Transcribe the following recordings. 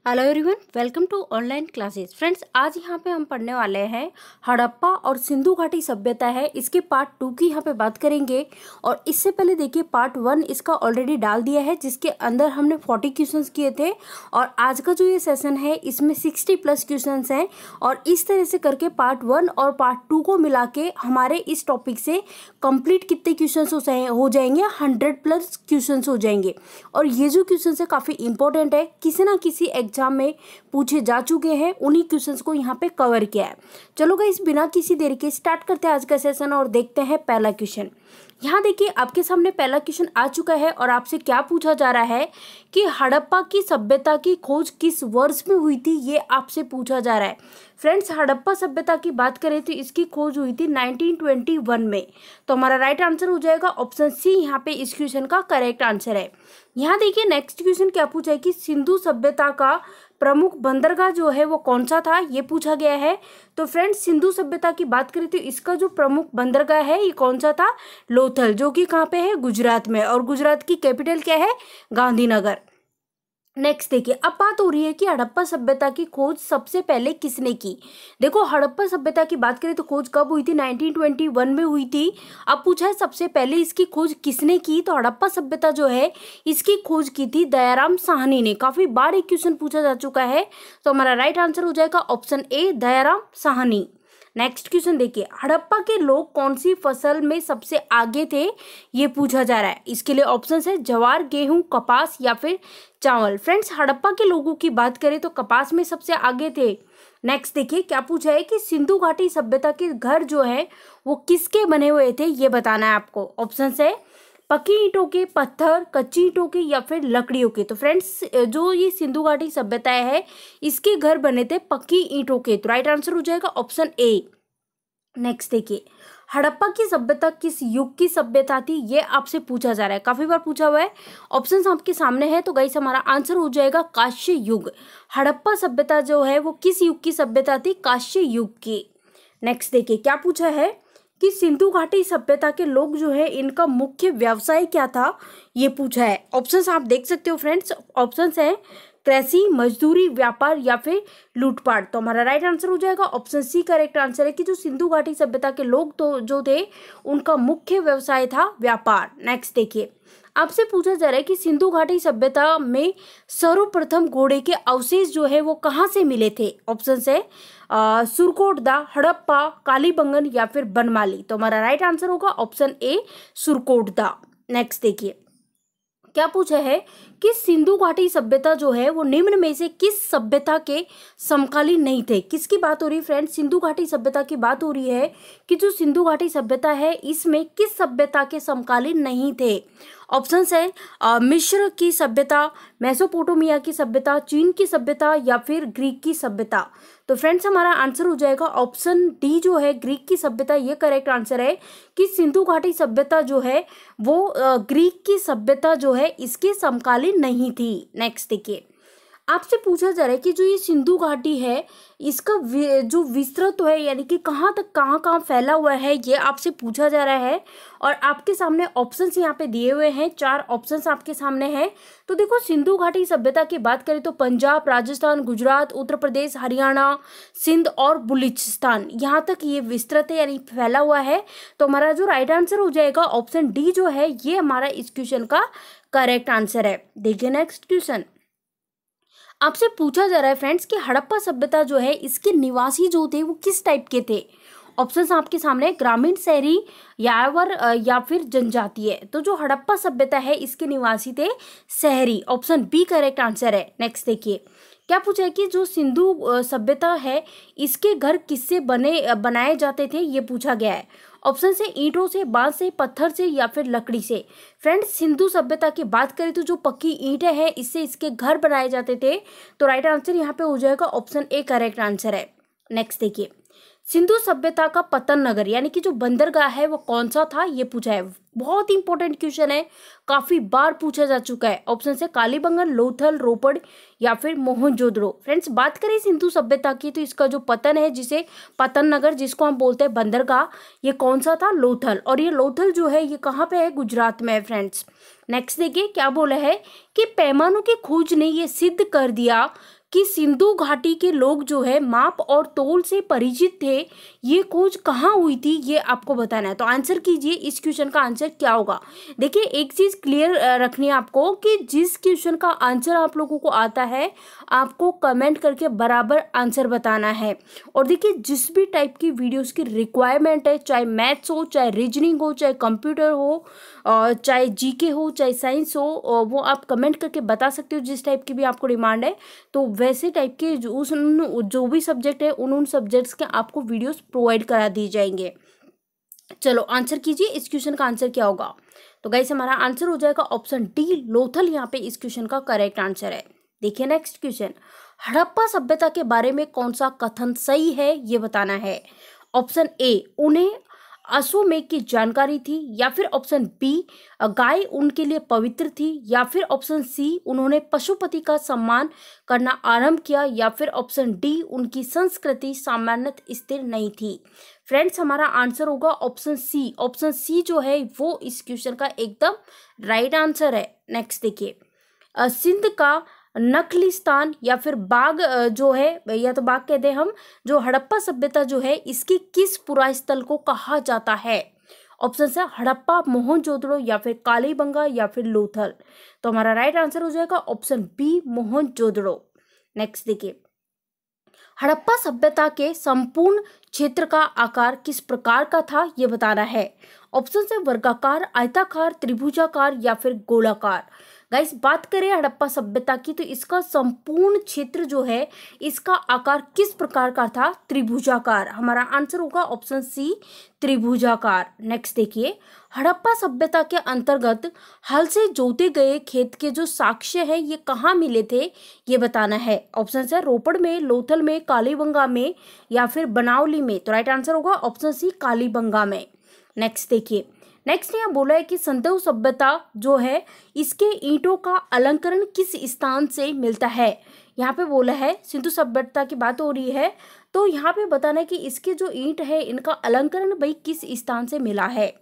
Hello everyone, welcome to online classes. Friends, आज यहाँ पे हम पढ़ने वाले हैं हड़प्पा और सिंधु घाटी सभ्यता है, इसके पार्ट 2 की यहाँ पे बात करेंगे। और इससे पहले देखिए पार्ट 1 इसका ऑलरेडी डाल दिया है, जिसके अंदर हमने 40 क्वेश्चंस किए थे। और आज का जो ये सेशन है इसमें 60+ क्वेश्चंस हैं। और इस तरह से करके पार्ट 1 और पार्ट 2 को मिला के हमारे इस टॉपिक से कंप्लीट कितने क्वेश्चंस हो जाएंगे, 100+ क्वेश्चंस हो जाएंगे। और ये जो क्वेश्चन है काफ़ी इंपॉर्टेंट है, किसी ना किसी एग्जाम में पूछे जा चुके हैं, उन्हीं क्वेश्चंस को यहाँ पे कवर किया है। चलो गाइस, बिना किसी देरी के स्टार्ट करते हैं आज का सेशन और देखते हैं पहला क्वेश्चन। यहाँ देखिए आपके सामने पहला क्वेश्चन आ चुका है और आपसे क्या पूछा जा रहा है कि हड़प्पा की सभ्यता की खोज किस वर्ष में हुई थी, ये आपसे पूछा जा रहा है। फ्रेंड्स, हड़प्पा सभ्यता की बात करें तो इसकी खोज हुई थी 1921 में। तो हमारा राइट आंसर हो जाएगा ऑप्शन सी, यहाँ पे इस क्वेश्चन का करेक्ट आंसर है। यहाँ देखिए नेक्स्ट क्वेश्चन क्या पूछा है कि सिंधु सभ्यता का प्रमुख बंदरगाह जो है वो कौन सा था, ये पूछा गया है। तो फ्रेंड्स, सिंधु सभ्यता की बात करें तो इसका जो प्रमुख बंदरगाह है ये कौन सा था, लोथल, जो कि कहाँ पे है, गुजरात में। और गुजरात की कैपिटल क्या है, गांधीनगर। नेक्स्ट देखिए, अब बात हो रही है कि हड़प्पा सभ्यता की खोज सबसे पहले किसने की। देखो, हड़प्पा सभ्यता की बात करें तो खोज कब हुई थी, 1921 में हुई थी। अब पूछा है सबसे पहले इसकी खोज किसने की, तो हड़प्पा सभ्यता जो है इसकी खोज की थी दयाराम साहनी ने। काफी बार एक क्वेश्चन पूछा जा चुका है, तो हमारा राइट आंसर हो जाएगा option A, Dayaram Sahni. Next question देखिए, हड़प्पा के लोग कौन सी फसल में सबसे आगे थे, ये पूछा जा रहा है। इसके लिए ऑप्शंस है ज्वार, गेहूं, कपास या फिर चावल। फ्रेंड्स, हड़प्पा के लोगों की बात करें तो कपास में सबसे आगे थे। नेक्स्ट देखिए क्या पूछा है कि सिंधु घाटी सभ्यता के घर जो है वो किसके बने हुए थे, ये बताना है आपको। ऑप्शंस है पक्की ईंटों के, पत्थर, कच्ची ईंटों के या फिर लकड़ियों के। तो फ्रेंड्स, जो ये सिंधु घाटी सभ्यता है इसके घर बने थे पक्की ईंटों के। तो राइट आंसर हो जाएगा ऑप्शन ए। नेक्स्ट देखिए, हड़प्पा की सभ्यता किस युग की सभ्यता थी, ये आपसे पूछा जा रहा है, काफी बार पूछा हुआ है। ऑप्शंस आपके सामने है, तो गाइस हमारा आंसर हो जाएगा कांस्य युग। हड़प्पा सभ्यता जो है वो किस युग की सभ्यता थी, कांस्य युग की। नेक्स्ट देखिए क्या पूछा है कि सिंधु घाटी सभ्यता के लोग जो है इनका मुख्य व्यवसाय क्या था, ये पूछा है। ऑप्शंस आप देख सकते हो फ्रेंड्स, ऑप्शंस है कृषि, मजदूरी, व्यापार या फिर लूटपाट। तो हमारा राइट आंसर हो जाएगा ऑप्शन सी, करेक्ट आंसर है कि जो सिंधु घाटी सभ्यता के लोग तो जो थे उनका मुख्य व्यवसाय था व्यापार। नेक्स्ट देखिए, आपसे पूछा जा रहा है कि सिंधु घाटी सभ्यता में सर्वप्रथम घोड़े के अवशेष जो है वो कहाँ से मिले थे। ऑप्शन है सुरकोटदा, हड़प्पा, कालीबंगन या फिर बनमाली। तो हमारा राइट आंसर होगा ऑप्शन ए, सुरकोटदा। नेक्स्ट देखिए क्या पूछा है कि सिंधु घाटी सभ्यता जो है वो निम्न में से किस सभ्यता के समकालीन नहीं थे। किसकी बात हो रही है फ्रेंड्स, सिंधु घाटी सभ्यता की बात हो रही है कि जो सिंधु घाटी सभ्यता है इसमें किस सभ्यता के समकालीन नहीं थे। ऑप्शंस है मिस्र की सभ्यता, मेसोपोटामिया की सभ्यता, चीन की सभ्यता या फिर ग्रीक की सभ्यता। तो फ्रेंड्स, हमारा आंसर हो जाएगा ऑप्शन डी जो है ग्रीक की सभ्यता। ये करेक्ट आंसर है कि सिंधु घाटी सभ्यता जो है वो ग्रीक की सभ्यता जो है इसके समकालीन नहीं थी। नेक्स्ट देखिए, आपसे पूछा जा रहा है कि जो ये सिंधु घाटी है इसका जो विस्तृत है यानी कि कहाँ तक कहाँ फैला हुआ है, ये आपसे पूछा जा रहा है। और आपके सामने ऑप्शंस यहाँ पे दिए हुए हैं, 4 ऑप्शंस आपके सामने हैं। तो देखो, सिंधु घाटी सभ्यता की बात करें तो पंजाब, राजस्थान, गुजरात, उत्तर प्रदेश, हरियाणा, सिंध और बलूचिस्तान, यहाँ तक ये विस्तृत है यानी फैला हुआ है। तो हमारा जो राइट आंसर हो जाएगा ऑप्शन डी जो है ये हमारा इस क्वेश्चन का करेक्ट आंसर है। देखिए नेक्स्ट क्वेश्चन, आपसे पूछा जा रहा है फ्रेंड्स कि हड़प्पा सभ्यता जो है इसके निवासी जो थे वो किस टाइप के थे। ऑप्शंस आपके सामने, ग्रामीण, शहरी, यावर या फिर जनजातीय। तो जो हड़प्पा सभ्यता है इसके निवासी थे शहरी। ऑप्शन बी करेक्ट आंसर है। नेक्स्ट देखिए क्या पूछा है कि जो सिंधु सभ्यता है इसके घर किससे बनाए जाते थे, ये पूछा गया है। ऑप्शन से ईंटों से, बांस से, पत्थर से या फिर लकड़ी से। फ्रेंड्स, सिंधु सभ्यता की बात करें तो जो पक्की ईंटें हैं इससे इसके घर बनाए जाते थे। तो राइट आंसर यहाँ पे हो जाएगा ऑप्शन ए, करेक्ट आंसर है। नेक्स्ट देखिए, सिंधु सभ्यता का पतन नगर यानी कि जो बंदरगाह है वो कौन सा था, ये पूछा है। बहुत इंपॉर्टेंट क्वेश्चन है, काफी बार पूछा जा चुका है। ऑप्शन से कालीबंगन, लोथल, रोपड़ या फिर मोहनजोदड़ो। फ्रेंड्स, बात करें सिंधु सभ्यता की तो इसका जो पतन है, जिसे पतन नगर जिसको हम बोलते हैं बंदरगाह, ये कौन सा था, लोथल। और ये लोथल जो है ये कहाँ पे है, गुजरात में है फ्रेंड्स। नेक्स्ट देखिए क्या बोला है कि पैमानों की खोज ने ये सिद्ध कर दिया कि सिंधु घाटी के लोग जो है माप और तौल से परिचित थे, ये खोज कहाँ हुई थी, ये आपको बताना है। तो आंसर कीजिए, इस क्वेश्चन का आंसर क्या होगा। देखिए एक चीज क्लियर रखनी है आपको कि जिस क्वेश्चन का आंसर आप लोगों को आता है आपको कमेंट करके बराबर आंसर बताना है। और देखिए जिस भी टाइप की वीडियोस की रिक्वायरमेंट है, चाहे मैथ्स हो, चाहे रीजनिंग हो, चाहे कंप्यूटर हो, चाहे जीके हो, चाहे साइंस हो, वो आप कमेंट करके बता सकते हो जिस टाइप की भी आपको डिमांड है। तो वैसे टाइप के जो भी सब्जेक्ट है उन सब्जेक्ट्स के आपको वीडियोस प्रोवाइड करा दिए जाएंगे। चलो आंसर कीजिए, इस क्वेश्चन का आंसर क्या होगा। तो गाइस हमारा आंसर हो जाएगा ऑप्शन डी, लोथल यहाँ पे इस क्वेश्चन का करेक्ट आंसर है। देखिए नेक्स्ट क्वेश्चन, हड़प्पा सभ्यता के बारे में कौन सा कथन सही है ये बताना है। ऑप्शन ए, उन्हें अश्वमेध की जानकारी थी, या फिर ऑप्शन बी, गाय उनके लिए पवित्र थी, या फिर ऑप्शन सी, उन्होंने पशुपति का सम्मान करना आरंभ किया, या फिर ऑप्शन डी, उनकी संस्कृति सामान्यतः स्थिर नहीं थी। फ्रेंड्स हमारा आंसर होगा ऑप्शन सी। ऑप्शन सी जो है वो इस क्वेश्चन का एकदम राइट आंसर है। नेक्स्ट देखिए, सिंध का नखलिस्तान या फिर बाग जो है, या तो बाग कहते हैं हम, जो हड़प्पा सभ्यता जो है इसकी किस पुरास्थल को कहा जाता है। ऑप्शन है हड़प्पा, मोहनजोदड़ो, या फिर कालीबंगा, या फिर लोथल। तो हमारा राइट आंसर हो जाएगा ऑप्शन बी, मोहनजोदड़ो। नेक्स्ट देखिए, हड़प्पा सभ्यता के संपूर्ण क्षेत्र का आकार किस प्रकार का था ये बताना है। ऑप्शन है वर्गाकार, आयताकार, त्रिभुजाकार, या फिर गोलाकार। गाइस बात करें हड़प्पा सभ्यता की तो इसका संपूर्ण क्षेत्र जो है इसका आकार किस प्रकार का था, त्रिभुजाकार। हमारा आंसर होगा ऑप्शन सी, त्रिभुजाकार। नेक्स्ट देखिए, हड़प्पा सभ्यता के अंतर्गत हल से जोते गए खेत के जो साक्ष्य है ये कहाँ मिले थे ये बताना है। ऑप्शन है रोपड़ में, लोथल में, कालीबंगा में, या फिर बनावली में। तो राइट आंसर होगा ऑप्शन सी, कालीबंगा में। नेक्स्ट देखिए, नेक्स्ट यहाँ बोला है कि सिंधु सभ्यता जो है इसके ईंटों का अलंकरण किस स्थान से मिलता है। यहाँ पे बोला है सिंधु सभ्यता की बात हो रही है, तो यहाँ पे बताना है कि इसके जो ईंट है इनका अलंकरण भाई किस स्थान से मिला है।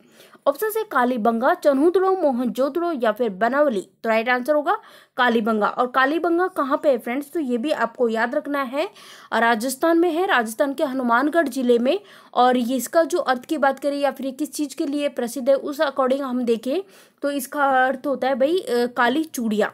ऑप्शन से कालीबंगा, चन्हुदड़ो, मोहनजोदड़ो, या फिर बनावली। तो राइट आंसर होगा कालीबंगा। और कालीबंगा कहाँ पे है फ्रेंड्स, तो ये भी आपको याद रखना है, राजस्थान में है, राजस्थान के हनुमानगढ़ जिले में। और ये इसका जो अर्थ की बात करें या फिर ये किस चीज़ के लिए प्रसिद्ध है उस अकॉर्डिंग हम देखें तो इसका अर्थ होता है भाई काली चूड़िया।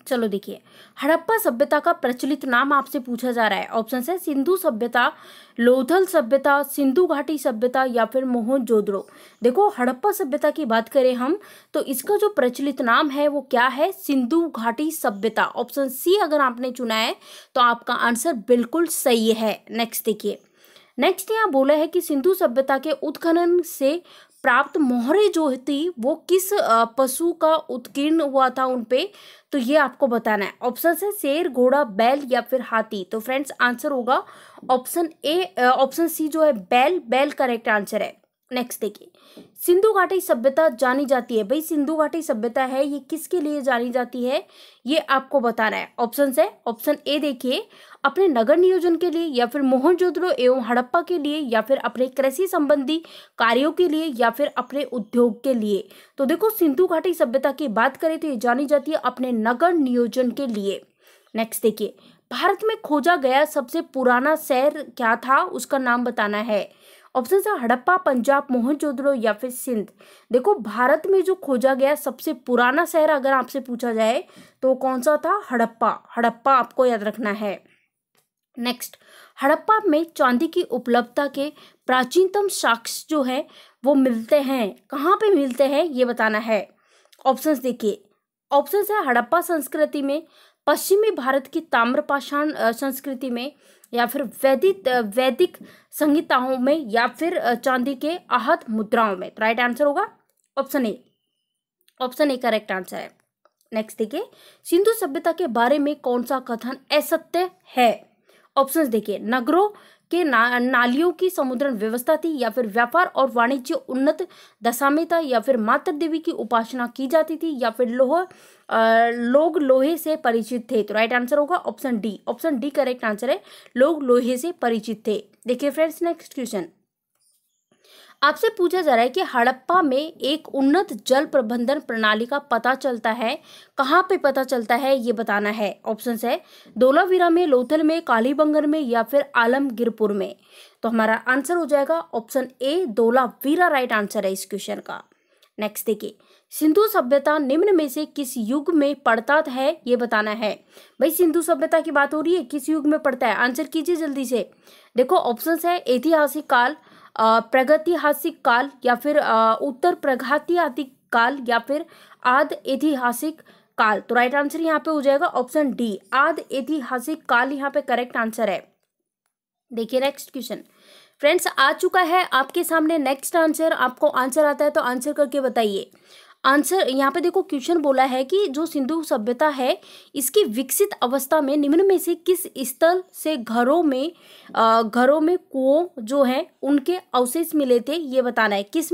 चलो देखिए, हड़प्पा सभ्यता का प्रचलित नाम आपसे पूछा जा रहा है। ऑप्शन है सिंधु सभ्यता, लोथल सभ्यता, सिंधु घाटी सभ्यता, या फिर मोहनजोदड़ो। देखो हड़प्पा सभ्यता की बात करें हम तो इसका जो प्रचलित नाम है वो क्या है, सिंधु घाटी सभ्यता। ऑप्शन सी अगर आपने चुना है तो आपका आंसर बिल्कुल सही है। नेक्स्ट देखिए, नेक्स्ट यहाँ बोला है कि सिंधु सभ्यता के उत्खनन से प्राप्त मोहरे जो थी वो किस पशु का उत्कीर्ण हुआ था उनपे, तो ये आपको बताना है। ऑप्शन है शेर, घोड़ा, बैल, या फिर हाथी। तो फ्रेंड्स आंसर होगा ऑप्शन ए, ऑप्शन सी जो है बैल। बैल करेक्ट आंसर है। नेक्स्ट देखिए, सिंधु घाटी सभ्यता जानी जाती है, भाई सिंधु घाटी सभ्यता है ये किसके लिए जानी जाती है ये आपको बताना है। ऑप्शन है, ऑप्शन ए देखिए, अपने नगर नियोजन के लिए, या फिर मोहनजोदड़ो एवं हड़प्पा के लिए, या फिर अपने कृषि संबंधी कार्यों के लिए, या फिर अपने उद्योग के लिए। तो देखो सिंधु घाटी सभ्यता की बात करें तो ये जानी जाती है अपने नगर नियोजन के लिए। नेक्स्ट देखिए, भारत में खोजा गया सबसे पुराना शहर क्या था उसका नाम बताना है। ऑप्शन है हड़प्पा, पंजाब, मोहनजोदड़ो, या फिर सिंध। देखो भारत में जो खोजा गया सबसे पुराना शहर अगर आपसे पूछा जाए तो कौन सा था, हड़प्पा। हड़प्पा आपको याद रखना है। नेक्स्ट, हड़प्पा में चांदी की उपलब्धता के प्राचीनतम साक्ष्य जो है वो मिलते हैं, कहाँ पे मिलते हैं ये बताना है। ऑप्शंस देखिए, ऑप्शन है हड़प्पा संस्कृति में, पश्चिमी भारत की ताम्रपाषाण संस्कृति में, या फिर वैदिक संहिताओं में, या फिर चांदी के आहत मुद्राओं में। तो राइट आंसर होगा option A. Option A correct answer है। नेक्स्ट देखिए, सिंधु सभ्यता के बारे में कौन सा कथन असत्य है। ऑप्शंस देखिए, नगरों के नालियों की समुद्रण व्यवस्था थी, या फिर व्यापार और वाणिज्य उन्नत दशा में था, या फिर मातृ देवी की उपासना की जाती थी, या फिर लोग लोहे से परिचित थे। तो राइट आंसर होगा option D. Option D correct answer है, लोग लोहे से परिचित थे। देखिए फ्रेंड्स नेक्स्ट क्वेश्चन, आपसे पूछा जा रहा है कि हड़प्पा में एक उन्नत जल प्रबंधन प्रणाली का पता चलता है, कहाँ पे पता चलता है ये बताना है। ऑप्शंस है धोलावीरा में, लोथल में, कालीबंगन में या फिर आलमगीरपुर में। तो हमारा आंसर हो जाएगा option A Dholavira right answer है इस क्वेश्चन का। नेक्स्ट देखिए, सिंधु सभ्यता निम्न में से किस युग में पड़ता है ये बताना है। भाई सिंधु सभ्यता की बात हो रही है, किस युग में पड़ता है, आंसर कीजिए जल्दी से। देखो ऑप्शंस है ऐतिहासिक काल, प्रागैतिहासिक काल या फिर उत्तर प्रागैतिहासिक काल या फिर आद ऐतिहासिक काल। तो राइट आंसर यहाँ पे हो जाएगा ऑप्शन डी आद ऐतिहासिक काल, यहाँ पे करेक्ट आंसर है। देखिए नेक्स्ट क्वेश्चन फ्रेंड्स आ चुका है आपके सामने नेक्स्ट आंसर। आपको आंसर आता है तो आंसर करके बताइए। आंसर यहाँ पे देखो क्वेश्चन बोला है कि जो सिंधु सभ्यता है इसकी विकसित अवस्था में निम्न में से किस स्थल से घरों में कुओं जो है उनके अवशेष मिले थे ये बताना है। किस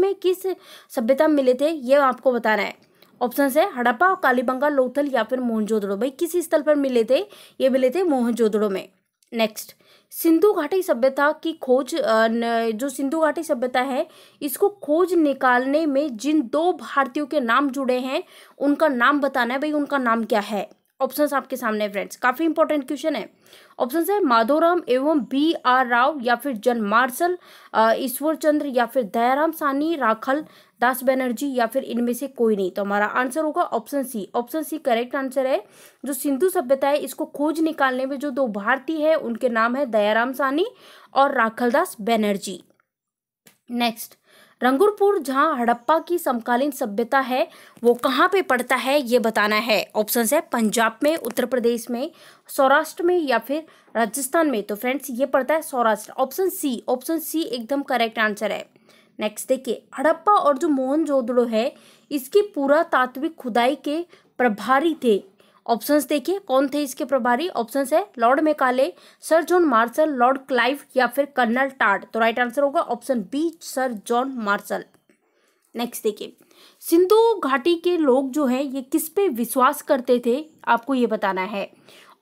सभ्यता में मिले थे ये आपको बताना है। ऑप्शन है हड़प्पा, कालीबंगा, लोथल या फिर मोहनजोदड़ो। भाई किस स्थल पर मिले थे, ये मिले थे मोहनजोदड़ो में। नेक्स्ट, सिंधु घाटी सभ्यता की खोज, जो सिंधु घाटी सभ्यता है इसको खोज निकालने में जिन 2 भारतीयों के नाम जुड़े हैं उनका नाम बताना है। भाई उनका नाम क्या है। ऑप्शंस आपके सामने फ्रेंड्स, काफी इंपॉर्टेंट क्वेश्चन है। ऑप्शंस है माधोराम एवं B.R. राव या फिर जन मार्शल ईश्वर चंद्र या फिर दयाराम सानी, राखल दास बनर्जी या फिर इनमें से कोई नहीं। तो हमारा आंसर होगा option C. Option C correct answer है। जो सिंधु सभ्यता है इसको खोज निकालने में जो 2 भारतीय है उनके नाम है दयाराम सानी और राखलदास बनर्जी। नेक्स्ट, रंगूरपुर जहां हड़प्पा की समकालीन सभ्यता है वो कहाँ पे पड़ता है ये बताना है। ऑप्शंस है पंजाब में, उत्तर प्रदेश में, सौराष्ट्र में या फिर राजस्थान में। तो फ्रेंड्स ये पड़ता है सौराष्ट्र। ऑप्शन सी एकदम करेक्ट आंसर है। नेक्स्ट देखिए, हड़प्पा और जो मोहनजोदड़ो है इसकी पुरातात्विक खुदाई के प्रभारी थे। ऑप्शंस देखिए कौन थे इसके प्रभारी। ऑप्शंस है lord Macaulay, sir John Marshall, lord Clive या फिर कर्नल टाड। तो राइट आंसर होगा option B sir John Marshall. Next देखिए, सिंधु घाटी के लोग जो है ये किस पे विश्वास करते थे आपको ये बताना है।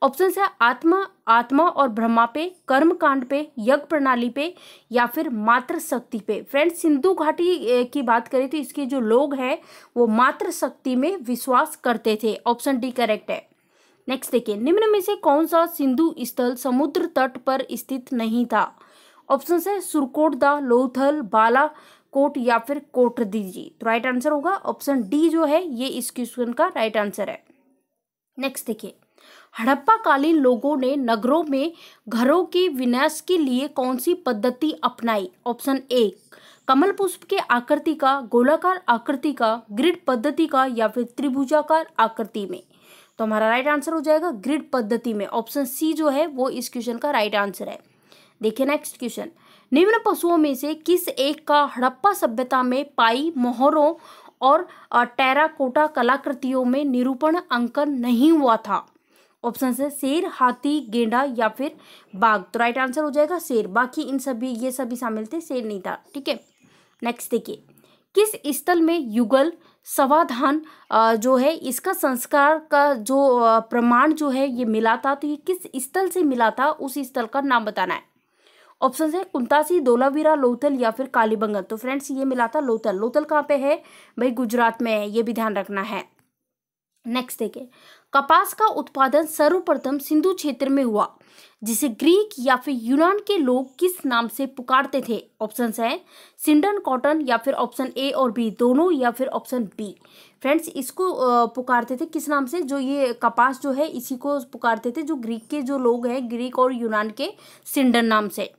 ऑप्शंस है आत्मा और ब्रह्मा पे, कर्म कांड पे, यज्ञ प्रणाली पे या फिर मातृ शक्ति पे। फ्रेंड्स सिंधु घाटी की बात करें तो इसके जो लोग हैं वो मातृ शक्ति में विश्वास करते थे। ऑप्शन डी करेक्ट है। नेक्स्ट देखिए, निम्न में से कौन सा सिंधु स्थल समुद्र तट पर स्थित नहीं था। ऑप्शंस है सुरकोटदा, लोथल, बालाकोट या फिर कोटदीजी। तो राइट आंसर होगा ऑप्शन डी जो है ये इस क्वेश्चन का राइट आंसर है। नेक्स्ट देखिए, हड़प्पा कालीन लोगों ने नगरों में घरों के विन्यास के लिए कौन सी पद्धति अपनाई। ऑप्शन ए कमल पुष्प के आकृति का, गोलाकार आकृति का, ग्रिड पद्धति का या फिर त्रिभुजाकार आकृति में। तो हमारा राइट आंसर हो जाएगा ग्रिड पद्धति में। ऑप्शन सी जो है वो इस क्वेश्चन का राइट आंसर है। देखिए नेक्स्ट क्वेश्चन, निम्न पशुओं में से किस एक का हड़प्पा सभ्यता में पाई मोहरों और टेराकोटा कलाकृतियों में निरूपण अंकन नहीं हुआ था। ऑप्शन है शेर, हाथी, गेंडा या फिर बाघ। तो राइट आंसर हो जाएगा शेर। बाकी इन सभी ये सभी शामिल थे, शेर नहीं था। ठीक है। नेक्स्ट देखिए, किस स्थल में युगल समाधान जो है इसका संस्कार का जो प्रमाण जो है ये मिला था। तो ये किस स्थल से मिला था उस स्थल का नाम बताना है। ऑप्शन है कुंतासी, धोलावीरा, लोथल या फिर कालीबंगन। तो फ्रेंड्स ये मिला था लोथल। लोथल कहाँ पे है भाई, गुजरात में है, ये भी ध्यान रखना है। नेक्स्ट देखिए, कपास का उत्पादन सर्वप्रथम सिंधु क्षेत्र में हुआ जिसे ग्रीक या फिर यूनान के लोग किस नाम से पुकारते थे। ऑप्शंस है सिंडन कॉटन या फिर ऑप्शन ए और बी दोनों या फिर ऑप्शन बी। फ्रेंड्स इसको पुकारते थे किस नाम से, जो ये कपास जो है इसी को पुकारते थे जो ग्रीक के जो लोग हैं, ग्रीक और यूनान के, सिंडन नाम से।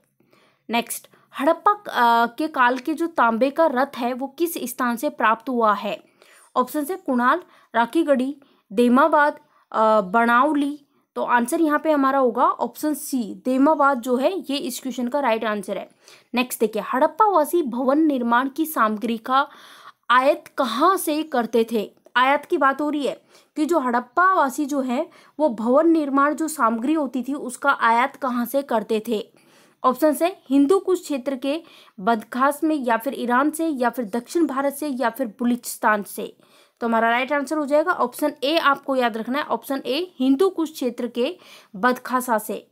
नेक्स्ट, हड़प्पा के काल के जो तांबे का रथ है वो किस स्थान से प्राप्त हुआ है। ऑप्शन है कुणाल, राखीगढ़ी, देमाबाद, बनावली। तो आंसर यहाँ पे हमारा होगा ऑप्शन सी देमाबाद जो है ये इस क्वेश्चन का राइट आंसर है। नेक्स्ट देखिए, हड़प्पा वासी भवन निर्माण की सामग्री का आयात कहाँ से करते थे। आयात की बात हो रही है कि जो हड़प्पा वासी जो है वो भवन निर्माण जो सामग्री होती थी उसका आयात कहाँ से करते थे। ऑप्शन है हिंदू कुश क्षेत्र के बदखास में या फिर ईरान से या फिर दक्षिण भारत से या फिर बलूचिस्तान से। तो हमारा राइट आंसर हो जाएगा ऑप्शन ए। आपको याद रखना है ऑप्शन ए हिंदू कुश क्षेत्र के बदखासा से।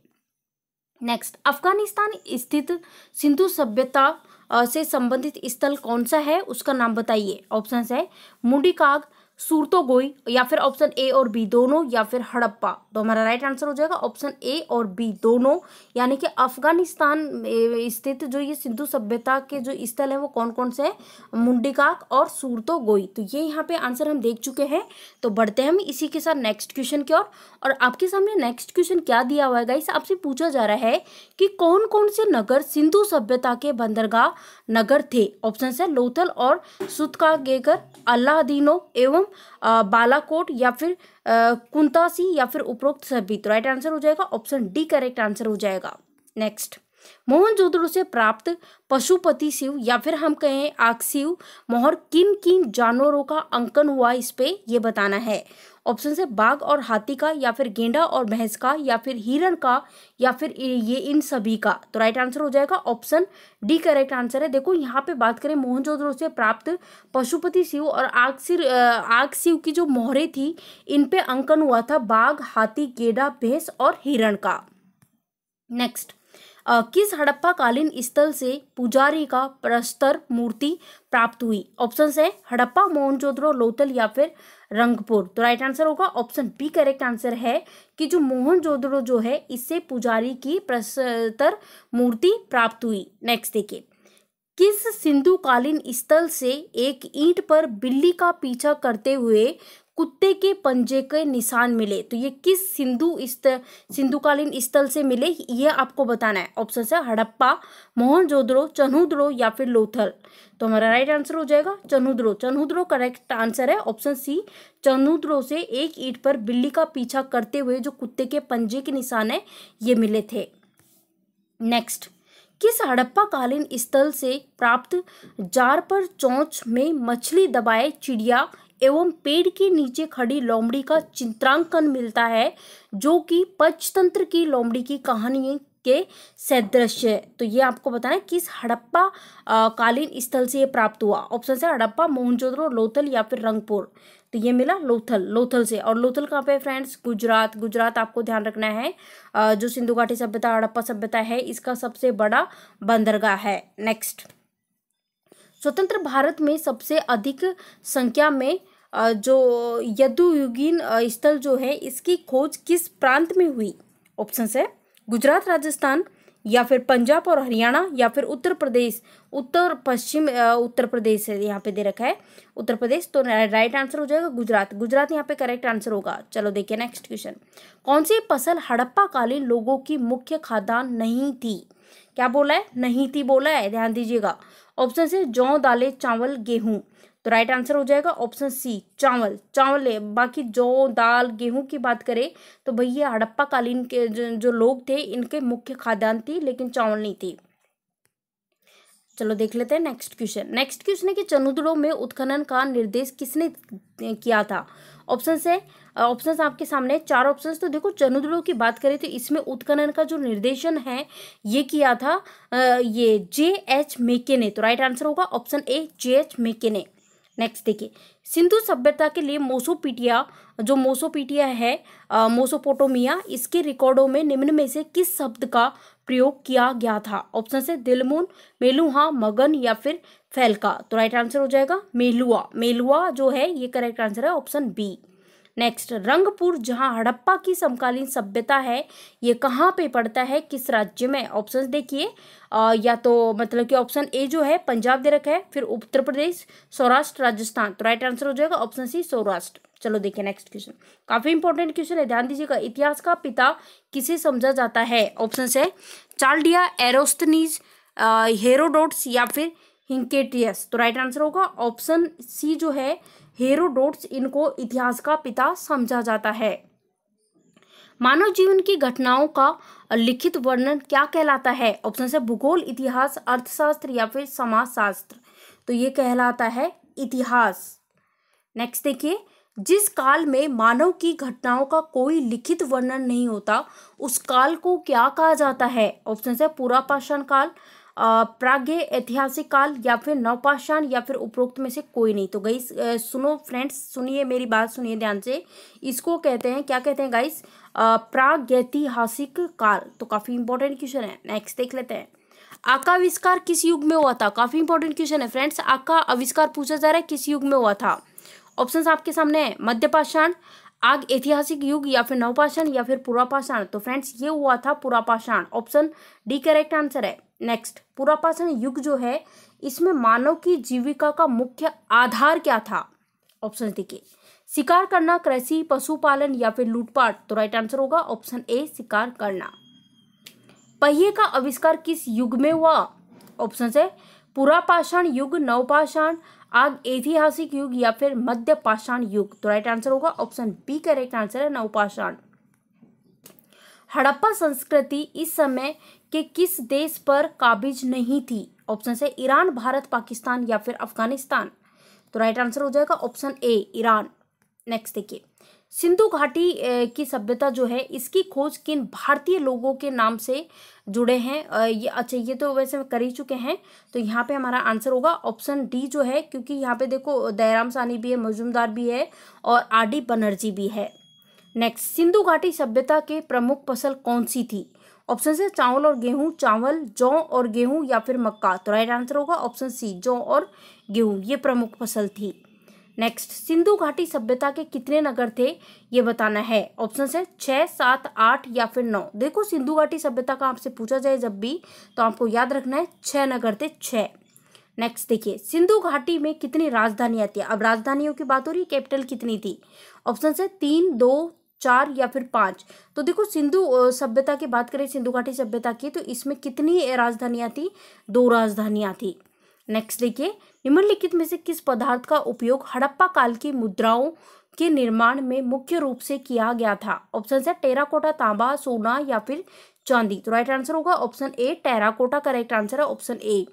नेक्स्ट, अफगानिस्तान स्थित सिंधु सभ्यता से संबंधित स्थल कौन सा है, उसका नाम बताइए। ऑप्शन है मुंडीकाग, सूरतोगोई, या फिर ऑप्शन ए और बी दोनों, या फिर हड़प्पा। तो हमारा राइट आंसर हो जाएगा ऑप्शन ए और बी दोनों, यानी कि अफगानिस्तान में स्थित जो ये सिंधु सभ्यता के जो स्थल है वो कौन कौन से हैं, मुंडीकाग और सूरतोगोई। तो ये यहाँ पे आंसर हम देख चुके हैं। तो बढ़ते हैं हम इसी के साथ नेक्स्ट क्वेश्चन की ओर। और आपके सामने नेक्स्ट क्वेश्चन क्या दिया हुआ है गाइस, आपसे पूछा जा रहा है कि कौन कौन से नगर सिंधु सभ्यता के बंदरगाह नगर थे। ऑप्शन है लोथल और सुतकागेगर, अल्लादीनो एवं बालाकोट, या फिर कुंतासी, या फिर उपरोक्त सभी। तो राइट आंसर हो जाएगा ऑप्शन डी करेक्ट आंसर हो जाएगा। नेक्स्ट, मोहनजोदड़ो से प्राप्त पशुपति शिव या फिर हम कहें आक्सीव मोहर किन किन जानवरों का अंकन हुआ इस पे ये बताना है। ऑप्शन से बाघ और हाथी का, या फिर गेंडा और भैंस का, या फिर हिरण का, या फिर ये इन सभी का। तो राइट आंसर हो जाएगा ऑप्शन डी करेक्ट आंसर है। देखो यहाँ पे बात करें मोहनजोदड़ो से प्राप्त पशुपति शिव और आग शिव की जो मोहरें थी इन पे अंकन हुआ था बाघ, हाथी, गेंडा, भैंस और हिरण का। नेक्स्ट, किस हड़प्पा कालीन स्थल से पुजारी का प्रस्तर मूर्ति प्राप्त हुई। ऑप्शन है हड़प्पा, मोहनजोदड़ो, लोथल, या फिर रंगपुर। तो राइट आंसर होगा ऑप्शन बी करेक्ट आंसर है कि जो मोहनजोदड़ो जो है इससे पुजारी की प्रस्तर मूर्ति प्राप्त हुई। नेक्स्ट देखिए, किस सिंधु कालीन स्थल से एक ईंट पर बिल्ली का पीछा करते हुए कुत्ते के पंजे के निशान मिले। तो ये किस सिंधुकालीन स्थल से मिले ये आपको बताना है। ऑप्शन है हड़प्पा, मोहनजोदड़ो, चन्हुद्रो, या फिर लोथल। तो हमारा राइट आंसर हो जाएगा चन्हुद्रो। चन्हुद्रो करेक्ट आंसर है ऑप्शन सी। चन्हुद्रो से एक ईंट पर बिल्ली का पीछा करते हुए जो कुत्ते के पंजे के निशान है ये मिले थे। नेक्स्ट, किस हड़प्पा कालीन स्थल से प्राप्त जार पर चोंच में मछली दबाए चिड़िया एवं पेड़ के नीचे खड़ी लोमड़ी का चित्रांकन मिलता है जो कि पंचतंत्र की लोमड़ी की कहानी के सदृश है। तो ये आपको बताना है किस हड़प्पा कालीन स्थल से ये प्राप्त हुआ। ऑप्शन है हड़प्पा, मोहनजोदड़ो, लोथल, या फिर रंगपुर। तो ये मिला लोथल से। और लोथल कहाँ पे फ्रेंड्स, गुजरात आपको ध्यान रखना है। जो सिंधु घाटी सभ्यता हड़प्पा सभ्यता है इसका सबसे बड़ा बंदरगाह है। नेक्स्ट, स्वतंत्र भारत में सबसे अधिक संख्या में जो यदुयुगीन स्थल जो है इसकी खोज किस प्रांत में हुई। ऑप्शन है गुजरात, राजस्थान, या फिर पंजाब और हरियाणा, या फिर उत्तर प्रदेश, उत्तर प्रदेश है यहाँ पे दे रखा है उत्तर प्रदेश। तो राइट आंसर हो जाएगा गुजरात यहाँ पे करेक्ट आंसर होगा। चलो देखिए नेक्स्ट क्वेश्चन, कौन सी फसल हड़प्पा कालीन लोगों की मुख्य खाद्यान्न नहीं थी। क्या बोला है, नहीं थी बोला है, ध्यान दीजिएगा। ऑप्शन से जौ, दालें, चावल, गेहूं। तो राइट आंसर हो जाएगा ऑप्शन सी चावल है। बाकी जौ, दाल, गेहूं की बात करें तो भैया हड़प्पा कालीन के जो लोग थे इनके मुख्य खाद्यान्न थी लेकिन चावल नहीं थी। चलो देख लेते हैं नेक्स्ट क्वेश्चन है कि चन्हुद्रो में उत्खनन का निर्देश किसने किया था। ऑप्शंस आपके सामने 4 ऑप्शंस। तो देखो चन्हुद्रो की बात करें तो इसमें उत्खनन का जो निर्देशन है ये किया था ये J.H. मेके ने। तो राइट आंसर होगा ऑप्शन ए J.H. मेके ने। नेक्स्ट देखिए, सिंधु सभ्यता के लिए मोसोपोटामिया है मोसोपोटामिया, इसके रिकॉर्डों में निम्न में से किस शब्द का प्रयोग किया गया था। ऑप्शन से दिलमुन, मेलुहा, मगन, या फिर फैलका। तो राइट आंसर हो जाएगा मेलुआ जो है ये करेक्ट आंसर है ऑप्शन बी। नेक्स्ट, रंगपुर जहां हड़प्पा की समकालीन सभ्यता है ये कहाँ पे पड़ता है, किस राज्य में। ऑप्शंस देखिए या तो मतलब कि ऑप्शन ए जो है पंजाब दे रखा है, फिर उत्तर प्रदेश, सौराष्ट्र, राजस्थान। तो राइट आंसर हो जाएगा ऑप्शन सी सौराष्ट्र। चलो देखिए नेक्स्ट क्वेश्चन, काफी इंपॉर्टेंट क्वेश्चन है, ध्यान दीजिएगा। इतिहास का पिता किसे समझा जाता है। ऑप्शन है चार्ल्डिया, एरोस्thenes, हेरोडोट्स, या फिर हिंकेटियस। तो राइट आंसर होगा ऑप्शन सी जो है हेरोडोट्स, इनको इतिहास का पिता समझा जाता है। मानव जीवन की घटनाओं का लिखित वर्णन क्या कहलाता है। ऑप्शन है भूगोल, इतिहास, अर्थशास्त्र, या फिर समाजशास्त्र। तो ये कहलाता है इतिहास। नेक्स्ट देखिए, जिस काल में मानव की घटनाओं का कोई लिखित वर्णन नहीं होता उस काल को क्या कहा जाता है। ऑप्शन है पुरापाषाण काल, प्राग्ञ ऐतिहासिक काल, या फिर नवपाषाण, या फिर उपरोक्त में से कोई नहीं। तो गाइस सुनो फ्रेंड्स, सुनिए मेरी बात, सुनिए ध्यान से। इसको कहते हैं, क्या कहते हैं गाइस, प्राग्ञैतिहासिक काल। तो काफी इंपॉर्टेंट क्वेश्चन है। नेक्स्ट देख लेते हैं, आग का आविष्कार किस युग में हुआ था? काफी इंपॉर्टेंट क्वेश्चन है फ्रेंड्स। आग का आविष्कार पूछा जा रहा है किस युग में हुआ था? ऑप्शंस आपके सामने है, मध्यपाषाण, आग ऐतिहासिक युग, या फिर नवपाषाण, या फिर पुरापाषाण। तो फ्रेंड्स ये हुआ था पुरापाषाण, ऑप्शन डी करेक्ट आंसर है। नेक्स्ट, पुरापाषाण युग जो है इसमें मानव की जीविका का मुख्य आधार क्या था? ऑप्शन देखिए, शिकार करना, कृषि, पशुपालन, या फिर लूटपाट। तो राइट आंसर होगा ऑप्शन ए, शिकार करना। पहिए का आविष्कार किस युग में हुआ? ऑप्शन है पुरापाषाण युग, नवपाषाण, आग ऐतिहासिक युग, या फिर मध्यपाषाण युग। तो राइट आंसर होगा ऑप्शन बी करेक्ट आंसर है, नवपाषाण। हड़प्पा संस्कृति इस समय के किस देश पर काबिज नहीं थी? ऑप्शन है ईरान, भारत, पाकिस्तान, या फिर अफगानिस्तान। तो राइट आंसर हो जाएगा ऑप्शन ए, ईरान। नेक्स्ट देखिए, सिंधु घाटी की सभ्यता जो है इसकी खोज किन भारतीय लोगों के नाम से जुड़े हैं? ये तो वैसे कर ही चुके हैं। तो यहाँ पे हमारा आंसर होगा ऑप्शन डी जो है, क्योंकि यहाँ पे देखो दयाराम साहनी भी है, मजूमदार भी है, और आर डी बनर्जी भी है। नेक्स्ट, सिंधु घाटी सभ्यता के प्रमुख फसल कौन सी थी? ऑप्शन से चावल और गेहूं, चावल, जौ और गेहूं, या फिर मक्का। तो राइट आंसर होगा ऑप्शन सी, जौ और गेहूं, ये प्रमुख फसल थी। नेक्स्ट, सिंधु घाटी सभ्यता के कितने नगर थे ये बताना है। ऑप्शन है 6, 7, 8, या फिर 9। देखो सिंधु घाटी सभ्यता का आपसे पूछा जाए जब भी तो आपको याद रखना है 6 नगर थे, 6। नेक्स्ट देखिए, सिंधु घाटी में कितनी राजधानियां थी? अब राजधानियों की बात हो रही, कैपिटल कितनी थी? ऑप्शन है 3, 2, 4, या फिर 5। तो देखो सिंधु सभ्यता की बात करें, सिंधु घाटी सभ्यता की, तो इसमें कितनी राजधानियां थी? 2 राजधानियां थी। नेक्स्ट देखिए, निम्नलिखित में से किस पदार्थ का उपयोग हड़प्पा काल की मुद्राओं के निर्माण में मुख्य रूप से किया गया था? ऑप्शन है टेराकोटा, तांबा, सोना, या फिर चांदी। तो राइट आंसर होगा option A, terracotta correct answer है, ऑप्शन ए।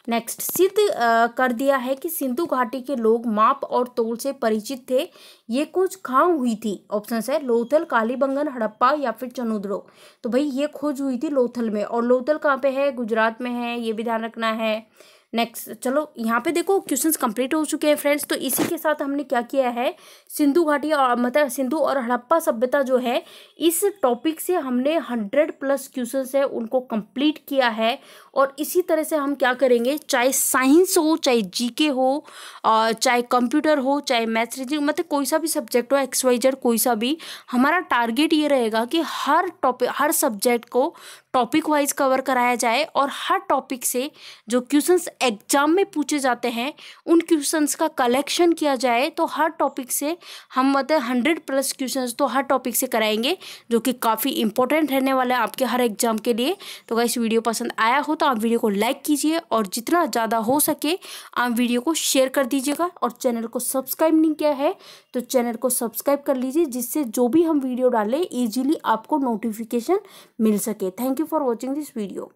नेक्स्ट, सिद्ध कर दिया है कि सिंधु घाटी के लोग माप और तोल से परिचित थे, ये खोज कहाँ हुई थी? ऑप्शन है लोथल, कालीबंगन, हड़प्पा, या फिर चनुद्रो। तो भाई ये खोज हुई थी लोथल में, और लोथल कहाँ पे है? गुजरात में है, ये भी ध्यान रखना है। नेक्स्ट, चलो यहाँ पे देखो क्वेश्चंस कंप्लीट हो चुके हैं फ्रेंड्स। तो इसी के साथ हमने क्या किया है, सिंधु घाटी और मतलब सिंधु और हड़प्पा सभ्यता जो है इस टॉपिक से हमने 100+ क्वेश्चंस है उनको कंप्लीट किया है। और इसी तरह से हम क्या करेंगे, चाहे साइंस हो, चाहे जीके हो, चाहे कंप्यूटर हो, चाहे मैथ्स, रीजनिंग, मतलब कोई सा भी सब्जेक्ट हो, XYZ कोई सा भी, हमारा टारगेट ये रहेगा कि हर टॉपिक, हर सब्जेक्ट को टॉपिक वाइज कवर कराया जाए, और हर टॉपिक से जो क्वेश्चंस एग्जाम में पूछे जाते हैं उन क्वेश्चंस का कलेक्शन किया जाए। तो हर टॉपिक से हम मतलब 100+ क्वेश्चंस तो हर टॉपिक से कराएंगे, जो कि काफ़ी इंपॉर्टेंट रहने वाला है आपके हर एग्जाम के लिए। तो गाइस वीडियो पसंद आया हो तो आप वीडियो को लाइक कीजिए, और जितना ज़्यादा हो सके आप वीडियो को शेयर कर दीजिएगा। और चैनल को सब्सक्राइब नहीं किया है तो चैनल को सब्सक्राइब कर लीजिए, जिससे जो भी हम वीडियो डालें ईजिली आपको नोटिफिकेशन मिल सके। Thank you for watching this video.